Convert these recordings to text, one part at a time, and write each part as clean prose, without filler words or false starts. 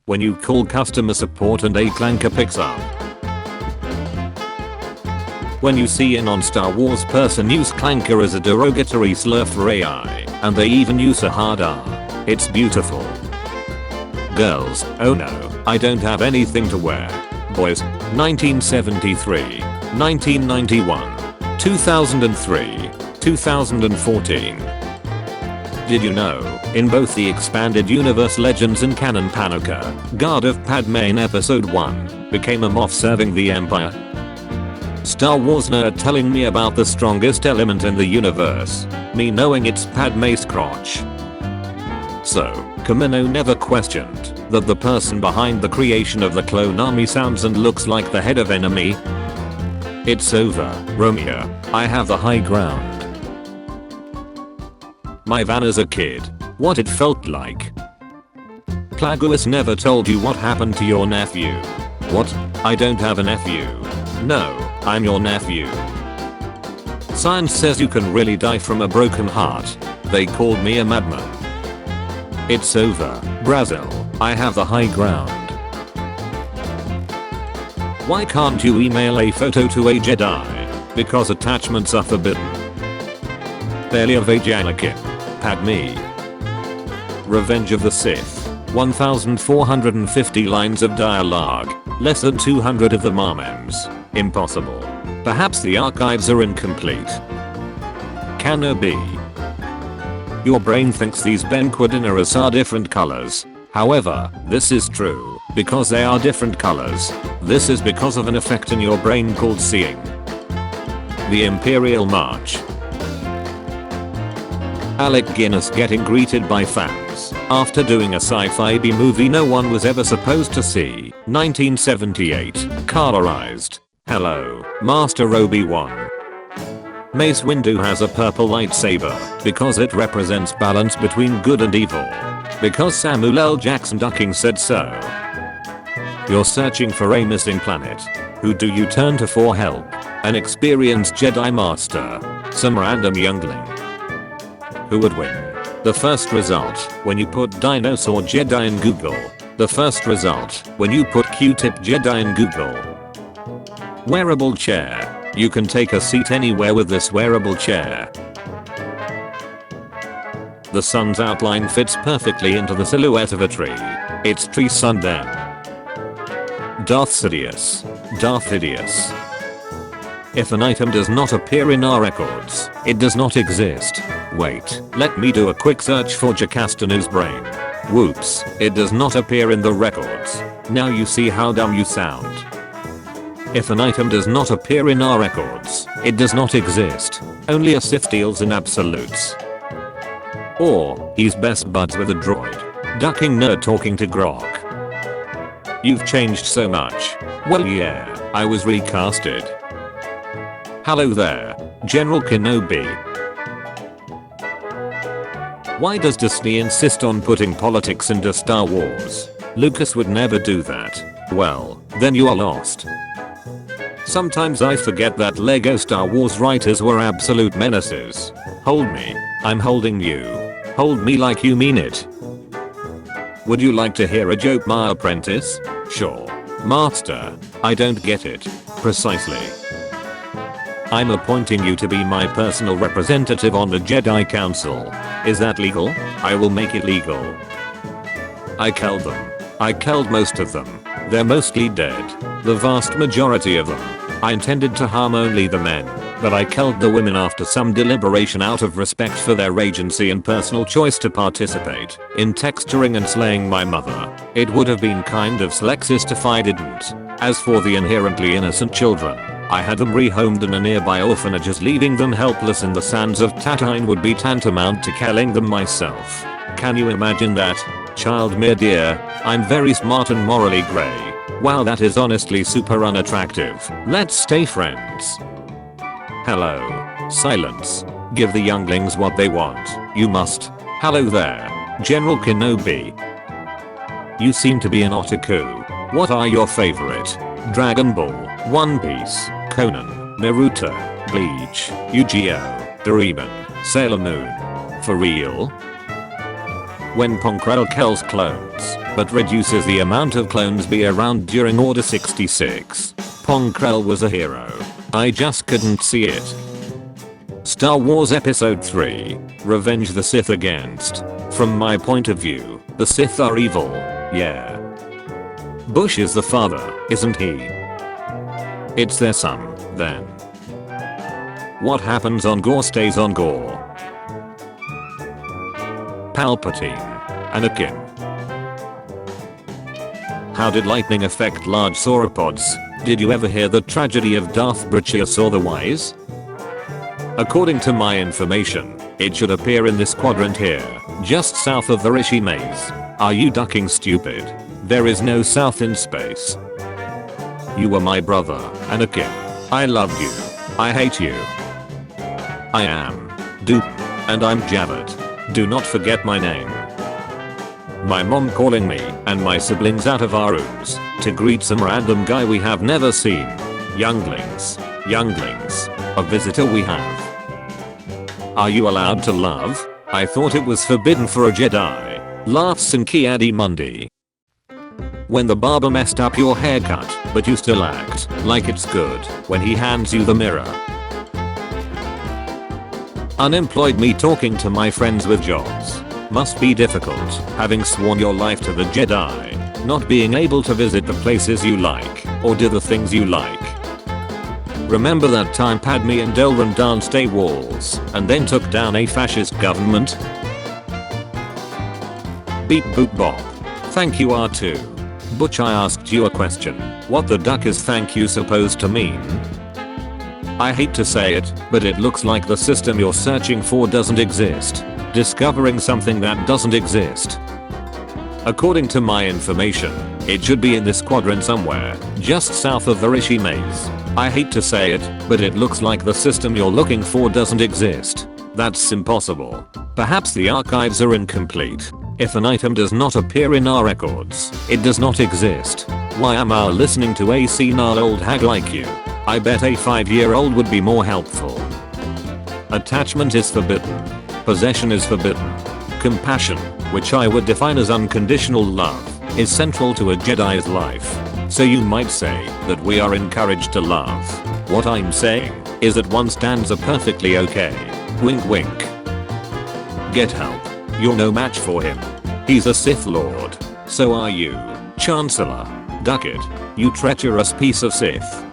when you call customer support and a clanker picks up. When you see a non-Star Wars person use clanker as a derogatory slur for AI, and they even use a hard R. It's beautiful. Girls, oh no, I don't have anything to wear. Boys, 1973, 1991, 2003, 2014. Did you know, in both the Expanded Universe Legends and Canon Panoka, Guard of Padme in Episode 1, became a Moff serving the Empire? Star Wars nerd telling me about the strongest element in the universe, me knowing it's Padme's crotch. So, Kamino never questioned that the person behind the creation of the clone army sounds and looks like the head of enemy. It's over, Romeo, I have the high ground. My van as a kid, what it felt like. Plagueis never told you what happened to your nephew. What? I don't have a nephew. No, I'm your nephew. Science says you can really die from a broken heart. They called me a madman. It's over, Brazil, I have the high ground. Why can't you email a photo to a Jedi? Because attachments are forbidden. Failure of Age Anakin. Padme. Revenge of the Sith. 1450 lines of dialogue. Less than 200 of them are memes. Impossible. Perhaps the archives are incomplete. Kenobi. Your brain thinks these Benquadinaras are different colors. However, this is true, because they are different colors. This is because of an effect in your brain called seeing. The Imperial March. Alec Guinness getting greeted by fans after doing a sci-fi B movie no one was ever supposed to see. 1978. Colorized. Hello, Master Obi-Wan. Mace Windu has a purple lightsaber because it represents balance between good and evil. Because Samuel L. Jackson ducking said so. You're searching for a missing planet. Who do you turn to for help? An experienced Jedi Master? Some random youngling? Who would win? The first result when you put dinosaur Jedi in Google. The first result when you put Q-tip Jedi in Google. Wearable chair. You can take a seat anywhere with this wearable chair. The sun's outline fits perfectly into the silhouette of a tree. It's tree sun then. Darth Sidious. Darth Sidious. If an item does not appear in our records, it does not exist. Wait, let me do a quick search for Jacastanu's brain. Whoops, it does not appear in the records. Now you see how dumb you sound. If an item does not appear in our records, it does not exist. Only a Sith deals in absolutes. Or, he's best buds with a droid. Ducking nerd talking to Grok. You've changed so much. Well yeah, I was recasted. Hello there, General Kenobi. Why does Disney insist on putting politics into Star Wars? Lucas would never do that. Well, then you are lost. Sometimes I forget that Lego Star Wars writers were absolute menaces. Hold me, I'm holding you. Hold me like you mean it. Would you like to hear a joke, my apprentice? Sure. Master, I don't get it. Precisely. I'm appointing you to be my personal representative on the Jedi Council. Is that legal? I will make it legal. I killed them. I killed most of them. They're mostly dead. The vast majority of them. I intended to harm only the men, but I killed the women after some deliberation out of respect for their agency and personal choice to participate in texturing and slaying my mother. It would have been kind of sexist if I didn't. As for the inherently innocent children, I had them rehomed in a nearby orphanage as leaving them helpless in the sands of Tatooine would be tantamount to killing them myself. Can you imagine that? Child me dear, I'm very smart and morally grey. Wow, that is honestly super unattractive. Let's stay friends. Hello. Silence. Give the younglings what they want. You must. Hello there, General Kenobi. You seem to be an otaku. What are your favorite? Dragon Ball, One Piece, Conan, Naruto, Bleach, Yu-Gi-Oh, Doraemon, Sailor Moon. For real? when Ponkrell kills clones, but reduces the amount of clones be around during Order 66. Ponkrell was a hero. I just couldn't see it. Star Wars Episode 3, Revenge the Sith Against. From my point of view, the Sith are evil, yeah. Bush is the father, isn't he? It's their son, then. What happens on Gore stays on Gore. Palpatine. Anakin. How did lightning affect large sauropods? Did you ever hear the tragedy of Darth Brychius or the Wise? According to my information, it should appear in this quadrant here, just south of the Rishi Maze. Are you ducking stupid? There is no south in space. You were my brother, Anakin. I loved you. I hate you. I am Dupe. And I'm Javet. Do not forget my name. My mom calling me and my siblings out of our rooms to greet some random guy we have never seen. Younglings. Younglings. A visitor we have. Are you allowed to love? I thought it was forbidden for a Jedi. Laughs in Ki-Adi-Mundi. When the barber messed up your haircut, but you still act like it's good when he hands you the mirror. Unemployed me talking to my friends with jobs. Must be difficult, having sworn your life to the Jedi, not being able to visit the places you like, or do the things you like. Remember that time Padme and Delrin danced a walls, and then took down a fascist government? Beep boop bop. Thank you R2. Butch, I asked you a question. What the duck is thank you supposed to mean? I hate to say it, but it looks like the system you're searching for doesn't exist. Discovering something that doesn't exist. According to my information, it should be in this quadrant somewhere, just south of the Rishi Maze. I hate to say it, but it looks like the system you're looking for doesn't exist. That's impossible. Perhaps the archives are incomplete. If an item does not appear in our records, it does not exist. Why am I listening to a senile old hag like you? I bet a 5-year-old would be more helpful. Attachment is forbidden. Possession is forbidden. Compassion, which I would define as unconditional love, is central to a Jedi's life. So you might say that we are encouraged to love. What I'm saying is that one stands are perfectly okay. Wink wink. Get help. You're no match for him. He's a Sith Lord. So are you, Chancellor. Duck it, you treacherous piece of Sith.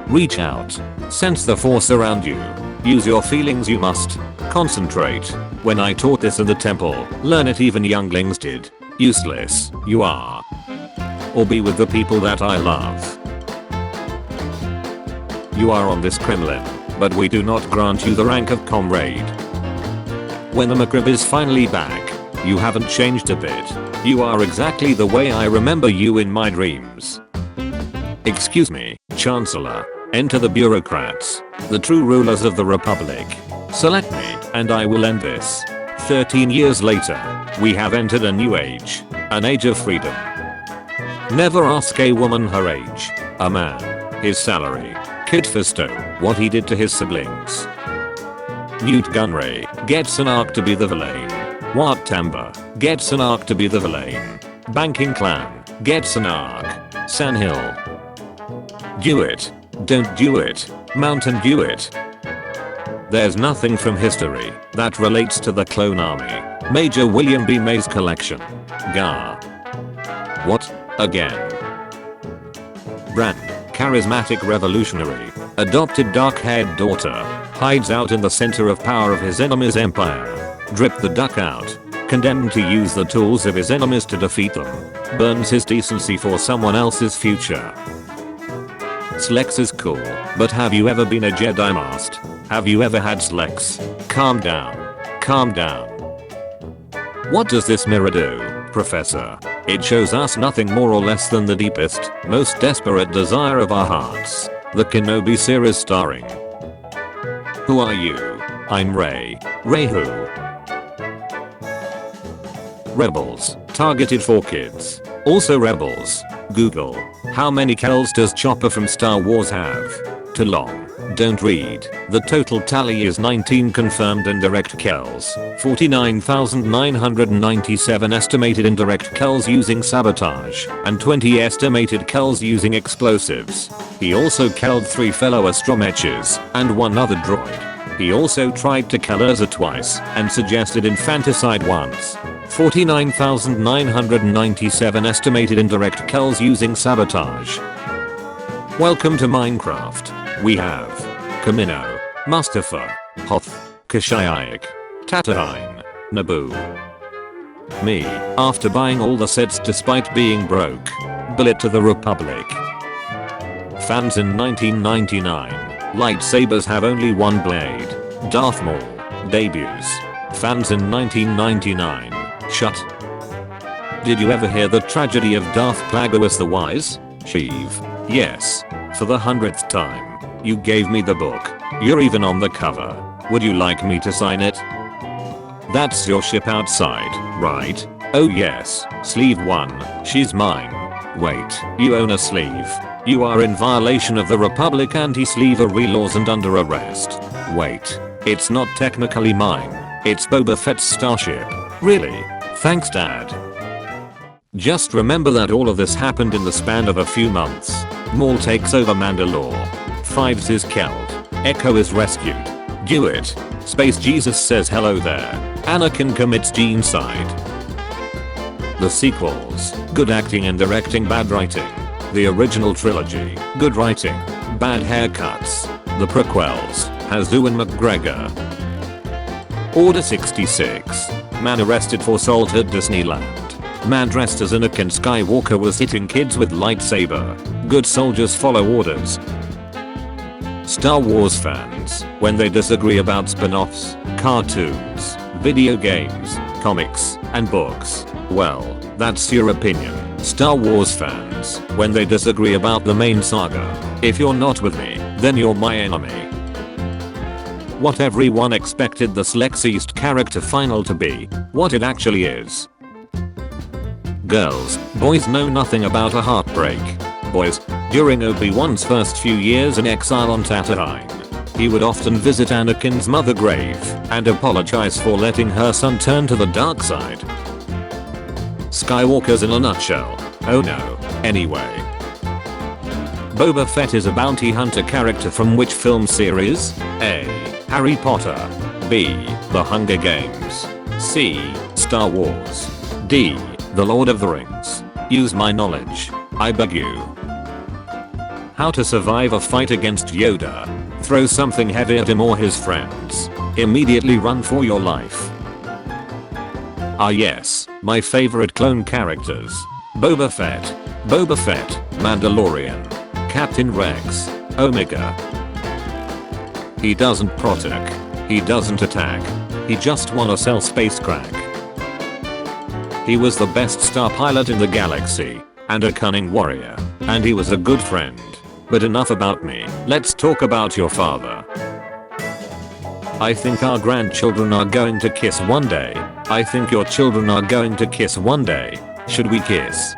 Reach out. Sense the force around you. Use your feelings, you must. Concentrate. When I taught this in the temple, learn it, even younglings did. Useless, you are. Or be with the people that I love. You are on this Kremlin, but we do not grant you the rank of comrade. When the McRib is finally back, you haven't changed a bit. You are exactly the way I remember you in my dreams. Excuse me, Chancellor. Enter the bureaucrats, the true rulers of the Republic. Select me, and I will end this. 13 years later, we have entered a new age, an age of freedom. Never ask a woman her age, a man, his salary, Kit Fisto, what he did to his siblings. Newt Gunray gets an arc to be the villain. Wat Tambor gets an arc to be the villain. Banking Clan gets an arc. Sandhill. Do it. Don't do it. Mountain Dew it. There's nothing from history that relates to the Clone Army. Major William B. Mays collection. Gar. What? Again? Bran, charismatic revolutionary, adopted dark-haired daughter, hides out in the center of power of his enemy's empire. Drip the duck out. Condemned to use the tools of his enemies to defeat them. Burns his decency for someone else's future. Slex is cool, but have you ever been a Jedi Master? Have you ever had Slex? Calm down. Calm down. What does this mirror do, Professor? It shows us nothing more or less than the deepest, most desperate desire of our hearts. The Kenobi series starring. Who are you? I'm Rey. Rey who? Rebels, targeted for kids. Also Rebels. Google. How many kills does Chopper from Star Wars have? Too long. Don't read. The total tally is 19 confirmed indirect kills, 49,997 estimated indirect kills using sabotage, and 20 estimated kills using explosives. He also killed 3 fellow astromechs and 1 other droid. He also tried to kill Urza twice and suggested infanticide once. 49,997 estimated indirect kills using sabotage. Welcome to Minecraft. We have Kamino, Mustafa, Hoth, Kashyyyk, Tatooine, Naboo. Me, after buying all the sets despite being broke. Bullet to the Republic. Fans in 1999. Lightsabers have only one blade. Darth Maul. Debuts. Fans in 1999. Shut. Did you ever hear the tragedy of Darth Plagueis the Wise? Sheev. Yes. For the 100th time. You gave me the book. You're even on the cover. Would you like me to sign it? That's your ship outside, right? Oh yes. Sleeve 1. She's mine. Wait. You own a sleeve. You are in violation of the Republic anti-slavery laws and under arrest. Wait. It's not technically mine. It's Boba Fett's starship. Really? Thanks, Dad. Just remember that all of this happened in the span of a few months. Maul takes over Mandalore. Fives is killed. Echo is rescued. Do it. Space Jesus says hello there. Anakin commits genocide. The sequels. Good acting and directing, bad writing. The original trilogy. Good writing. Bad haircuts. The prequels. Has Ewan McGregor. Order 66. Man arrested for assault at Disneyland. Man dressed as Anakin Skywalker was hitting kids with lightsaber. Good soldiers follow orders. Star Wars fans, when they disagree about spin-offs, cartoons, video games, comics, and books, well, that's your opinion. Star Wars fans, when they disagree about the main saga, if you're not with me, then you're my enemy. What everyone expected the sexiest character final to be, what it actually is. Girls, boys know nothing about a heartbreak. Boys, during Obi-Wan's first few years in exile on Tatooine, he would often visit Anakin's mother grave and apologize for letting her son turn to the dark side. Skywalkers in a nutshell. Oh no. Anyway. Boba Fett is a bounty hunter character from which film series? A. Harry Potter. B. The Hunger Games. C. Star Wars. D. The Lord of the Rings. Use my knowledge. I beg you. How to survive a fight against Yoda. Throw something heavy at him or his friends. Immediately run for your life. Ah yes, my favorite clone characters. Boba Fett, Mandalorian, Captain Rex, Omega. He doesn't protect. He doesn't attack. He just wanna sell space crack. He was the best star pilot in the galaxy, and a cunning warrior, and he was a good friend. But enough about me, let's talk about your father. I think our grandchildren are going to kiss one day. I think your children are going to kiss one day. Should we kiss?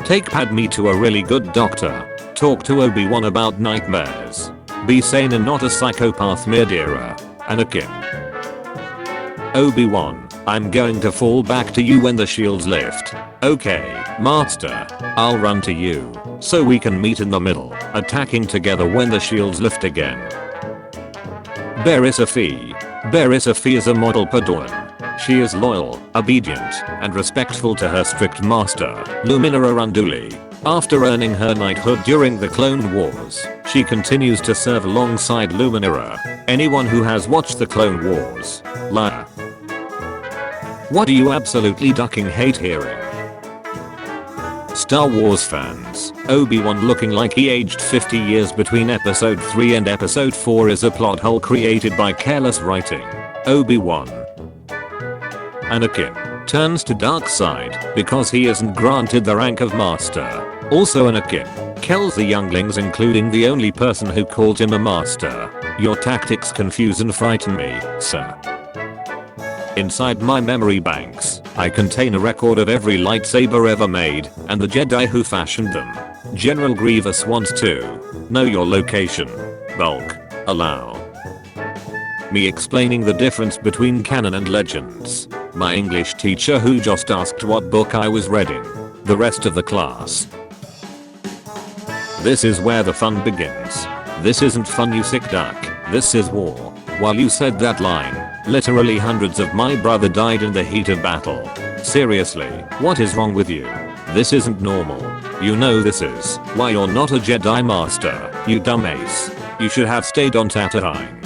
Take Padme to a really good doctor. Talk to Obi-Wan about nightmares. Be sane and not a psychopath murderer. Anakin. Obi-Wan, I'm going to fall back to you when the shields lift. Okay, Master, I'll run to you, so we can meet in the middle, attacking together when the shields lift again. Barriss Offee is a model Padawan. She is loyal, obedient, and respectful to her strict master, Luminara Unduli. After earning her knighthood during the Clone Wars, she continues to serve alongside Luminara. Anyone who has watched the Clone Wars, liar. What do you absolutely ducking hate hearing? Star Wars fans, Obi-Wan looking like he aged 50 years between episode 3 and episode 4 is a plot hole created by careless writing. Obi-Wan. Anakin turns to dark side because he isn't granted the rank of master. Also Anakin kills the younglings, including the only person who called him a master. Your tactics confuse and frighten me, sir. Inside my memory banks, I contain a record of every lightsaber ever made and the Jedi who fashioned them. General Grievous wants to know your location. Bulk. Allow me explaining the difference between canon and legends. My English teacher who just asked what book I was reading. The rest of the class. This is where the fun begins. This isn't fun, you sick duck. This is war. While you said that line, literally hundreds of my brother died in the heat of battle. Seriously, what is wrong with you? This isn't normal. You know this is why you're not a Jedi Master, you dumb ace. You should have stayed on Tatooine.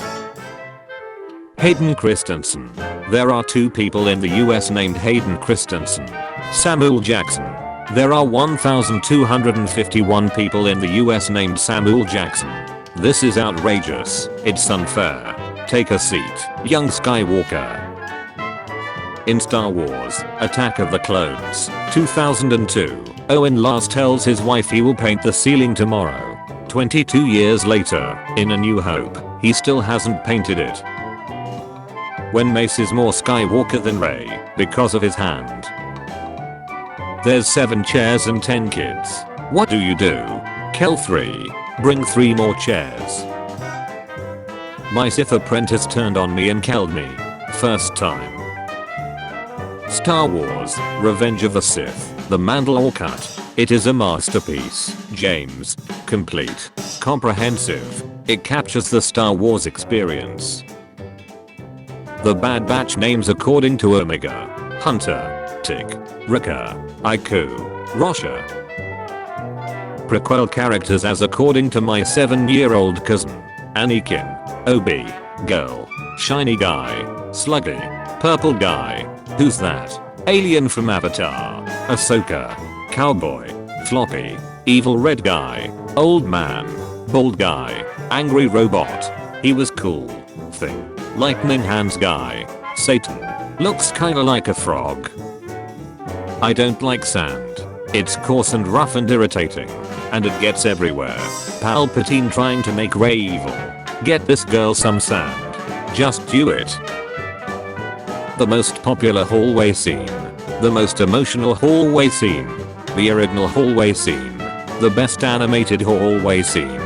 Hayden Christensen. There are 2 people in the US named Hayden Christensen. Samuel Jackson. There are 1,251 people in the US named Samuel Jackson. This is outrageous. It's unfair. Take a seat, young Skywalker. In Star Wars, Attack of the Clones, 2002, Owen Lars tells his wife he will paint the ceiling tomorrow. 22 years later, in A New Hope, he still hasn't painted it. When Mace is more Skywalker than Rey, because of his hand. There's 7 chairs and 10 kids. What do? Kill 3. Bring 3 more chairs. My Sith apprentice turned on me and killed me. First time. Star Wars, Revenge of the Sith, the Mandalorian Cut. It is a masterpiece, James. Complete. Comprehensive. It captures the Star Wars experience. The Bad Batch names according to Omega. Hunter. Tick. Rika. Iku. Rosha. Prequel characters as according to my 7-year-old cousin. Anakin. Obi. Girl. Shiny guy. Sluggy. Purple guy. Who's that? Alien from Avatar. Ahsoka. Cowboy. Floppy. Evil red guy. Old man. Bald guy. Angry robot. He was cool. Thing. Lightning hands guy. Satan. Looks kinda like a frog. I don't like sand. It's coarse and rough and irritating. And it gets everywhere. Palpatine trying to make Rey evil. Get this girl some sand. Just do it. The most popular hallway scene. The most emotional hallway scene. The original hallway scene. The best animated hallway scene.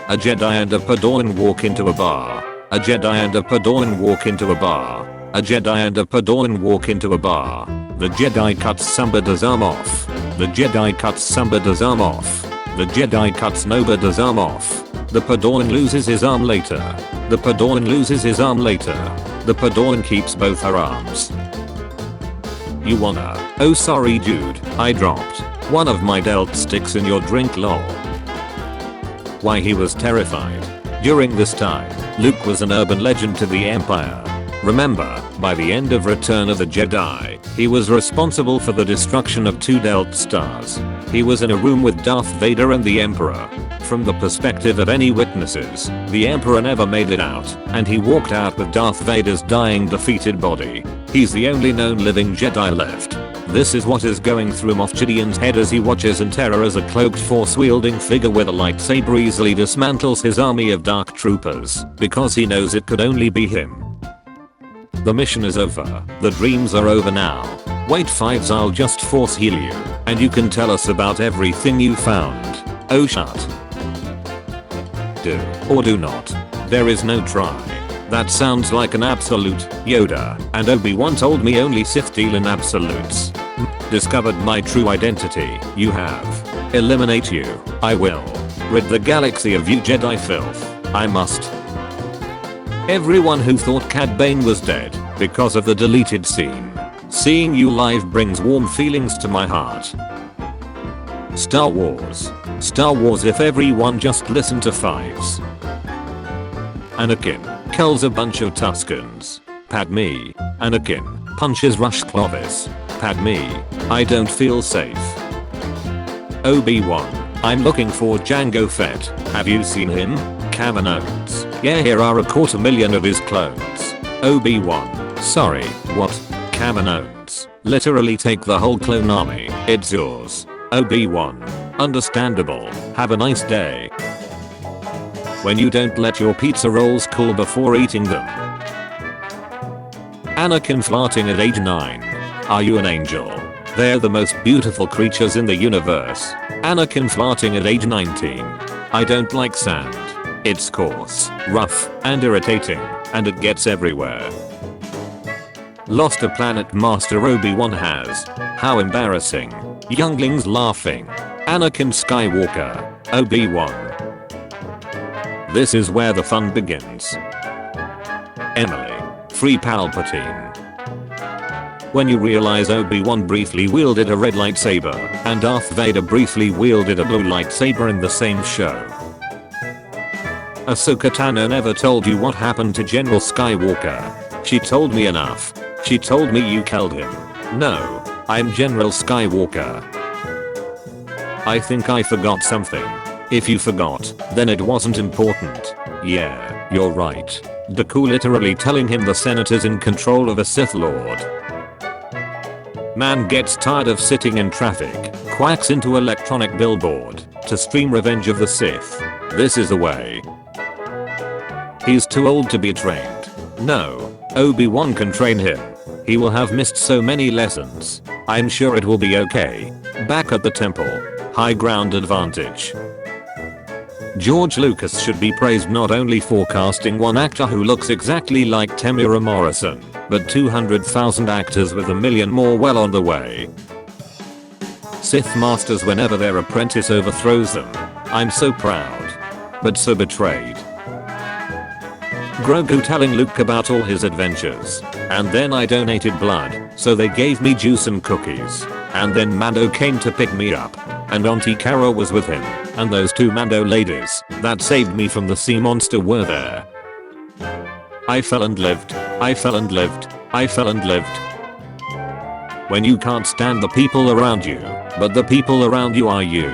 A Jedi and a Padawan walk into a bar. A Jedi and a Padawan walk into a bar. A Jedi and a Padawan walk into a bar. The Jedi cuts somebody's arm off. The Jedi cuts somebody's arm off. The Jedi cuts nobody's arm off. The Padawan loses his arm later. The Padawan loses his arm later. The Padawan keeps both her arms. You wanna? Oh sorry dude, I dropped one of my dealt sticks in your drink lol. Why he was terrified. During this time, Luke was an urban legend to the Empire. Remember, by the end of Return of the Jedi, he was responsible for the destruction of 2 Death Stars. He was in a room with Darth Vader and the Emperor. From the perspective of any witnesses, the Emperor never made it out, and he walked out with Darth Vader's dying defeated body. He's the only known living Jedi left. This is what is going through Moff Gideon's head as he watches in terror as a cloaked force-wielding figure with a lightsaber easily dismantles his army of dark troopers, because he knows it could only be him. The mission is over. The dreams are over now. Wait Fives, I'll just force heal you, and you can tell us about everything you found. Oh shut. Do or do not. There is no try. That sounds like an absolute. Yoda and Obi-Wan told me only Sith deal in absolutes. Discovered my true identity. You have. Eliminate you. I will. Rid the galaxy of you Jedi filth. I must. Everyone who thought Cad Bane was dead because of the deleted scene. Seeing you live brings warm feelings to my heart. Star Wars. Star Wars if everyone just listened to Fives. Anakin kills a bunch of Tuskens. Padme. Anakin punches Rush Clovis. Padme. I don't feel safe. Obi-Wan. I'm looking for Jango Fett. Have you seen him? Kamino's. Yeah, here are 250,000 of his clones. Obi-Wan. Sorry, what? Kamino's. Literally take the whole clone army. It's yours. Obi-Wan. Understandable. Have a nice day. When you don't let your pizza rolls cool before eating them. Anakin flirting at age 9. Are you an angel? They're the most beautiful creatures in the universe. Anakin flirting at age 19. I don't like sand. It's coarse, rough, and irritating, and it gets everywhere. Lost a planet Master Obi-Wan has. How embarrassing. Younglings laughing. Anakin Skywalker. Obi-Wan. This is where the fun begins. Emily. Free Palpatine. When you realize Obi-Wan briefly wielded a red lightsaber, and Darth Vader briefly wielded a blue lightsaber in the same show. Ahsoka Tano never told you what happened to General Skywalker. She told me enough. She told me you killed him. No, I'm General Skywalker. I think I forgot something. If you forgot, then it wasn't important. Yeah, you're right. Dooku literally telling him the Senate is in control of a Sith Lord. Man gets tired of sitting in traffic, quacks into electronic billboard, to stream Revenge of the Sith. This is the way. He's too old to be trained. No, Obi-Wan can train him. He will have missed so many lessons. I'm sure it will be okay. Back at the temple. High ground advantage. George Lucas should be praised not only for casting one actor who looks exactly like Temuera Morrison, but 200,000 actors with a million more well on the way. Sith Masters whenever their apprentice overthrows them. I'm so proud. But so betrayed. Grogu telling Luke about all his adventures. And then I donated blood, so they gave me juice and cookies. And then Mando came to pick me up. And Auntie Cara was with him. And those two Mando ladies that saved me from the sea monster were there. I fell and lived. I fell and lived. I fell and lived. When you can't stand the people around you, but the people around you are you.